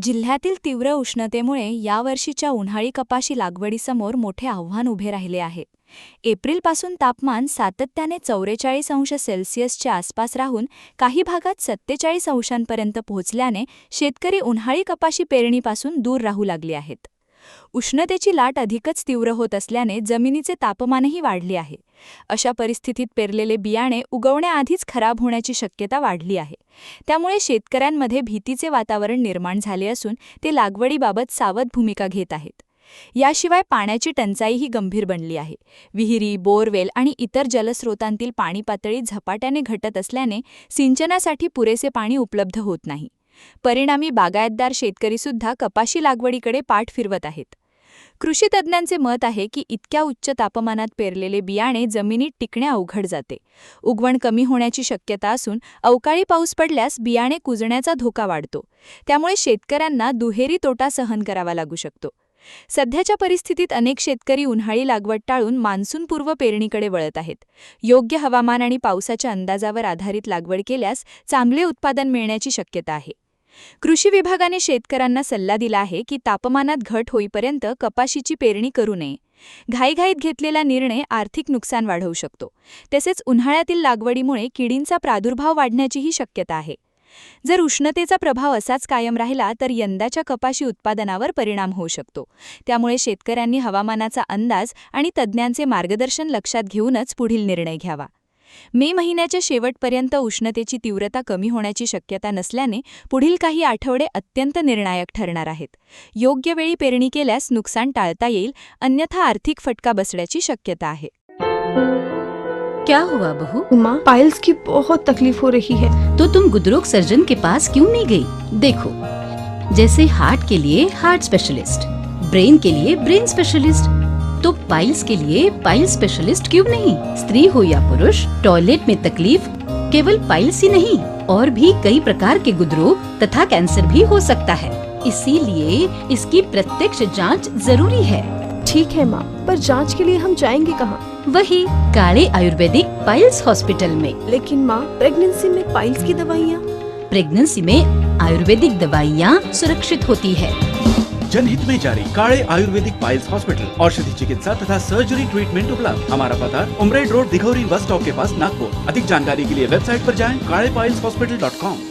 जिल्ह्यातील तीव्र उष्णतेमुळे यावर्षीच्या उन्हाळी कपाशी लागवडीसमोर मोठे आव्हान उभे राहिले आहे. एप्रिलपासून तापमान सातत्याने 44°C आसपास राहून काही भागात 47°पर्यंत पोहोचल्याने शेतकरी उन्हाळी कपाशी पेरणीपासून दूर राहू लागले आहेत. उष्णतेची लाट अधिकच तीव्र होत असल्याने जमिनीचे तापमानही वाढले आहे. अशा परिस्थितीत पेरलेले बियाणे उगवण्याआधीच खराब होण्याची शक्यता वाढली आहे. त्यामुळे शेतकऱ्यांमध्ये भीतीचे वातावरण निर्माण झाले असून ते लागवडीबाबत सावध भूमिका घेत आहेत. याशिवाय पाण्याची टंचाईही गंभीर बनली आहे. विहिरी, बोरवेल आणि इतर जलस्रोतांतील पाणी पातळी झपाट्याने घटत असल्याने सिंचनासाठी पुरेसे पाणी उपलब्ध होत नाही. परिणामी बागायतदार शेतकरीसुद्धा कपाशी लागवडीकडे पाठ फिरवत आहेत. कृषी तज्ज्ञांचे मत आहे की इतक्या उच्च तापमानात पेरलेले बियाणे जमिनीत टिकणे अवघड जाते. उगवण कमी होण्याची शक्यता असून अवकाळी पाऊस पडल्यास बियाणे कुजण्याचा धोका वाढतो. त्यामुळे शेतकऱ्यांना दुहेरी तोटा सहन करावा लागू शकतो. सध्याच्या परिस्थितीत अनेक शेतकरी उन्हाळी लागवड टाळून मान्सूनपूर्व पेरणीकडे वळत आहेत. योग्य हवामान आणि पावसाच्या अंदाजावर आधारित लागवड केल्यास चांगले उत्पादन मिळण्याची शक्यता आहे. कृषी विभागाने शेतकऱ्यांना सल्ला दिला आहे की तापमानात घट होईपर्यंत कपाशीची पेरणी करू नये. घाईघाईत घेतलेला निर्णय आर्थिक नुकसान वाढवू शकतो. तसेच उन्हाळ्यातील लागवडीमुळे किडींचा प्रादुर्भाव वाढण्याचीही शक्यता आहे. जर उष्णतेचा प्रभाव असाच कायम राहिला तर यंदाच्या कपाशी उत्पादनावर परिणाम होऊ शकतो. त्यामुळे शेतकऱ्यांनी हवामानाचा अंदाज आणि तज्ज्ञांचे मार्गदर्शन लक्षात घेऊनच पुढील निर्णय घ्यावा. मे महिन्याच्या शेवटपर्यंत उष्णतेची तीव्रता कमी होण्याची शक्यता नसल्याने पुढील काही आठवडे अत्यंत निर्णायक ठरणार आहेत. योग्य वेळी पेरणी केल्यास नुकसान टाळता येईल, अन्यथा आर्थिक फटका बसण्याची शक्यता आहे. क्या हुआ बहू? माँ, पाइल्स की बहुत तकलीफ हो रही है। तो तुम गुदरोग सर्जन के पास क्यों नहीं गई? देखो, जैसे हार्ट के लिए हार्ट स्पेशलिस्ट, ब्रेन के लिए ब्रेन स्पेशलिस्ट, तो पाइल्स के लिए पाइल्स स्पेशलिस्ट क्यों नहीं? स्त्री हो या पुरुष, टॉयलेट में तकलीफ केवल पाइल्स ही नहीं और भी कई प्रकार के गुदरोग तथा कैंसर भी हो सकता है. इसीलिए इसकी प्रत्यक्ष जांच जरूरी है. ठीक है माँ, पर जांच के लिए हम जाएंगे कहाँ? वही काले आयुर्वेदिक पाइल्स हॉस्पिटल में. लेकिन माँ, प्रेगनेंसी में पाइल्स की दवाइयाँ? प्रेगनेंसी में आयुर्वेदिक दवाइयाँ सुरक्षित होती है. जनहित में जारी काले आयुर्वेदिक पाइल्स हॉस्पिटल, औषधि चिकित्सा तथा सर्जरी ट्रीटमेंट उपलब्ध. हमारा पता उमरेड रोड, दिघौरी बस स्टॉप के पास, नागपुर. अधिक जानकारी के लिए वेबसाइट पर जाएं kalepileshospital.com.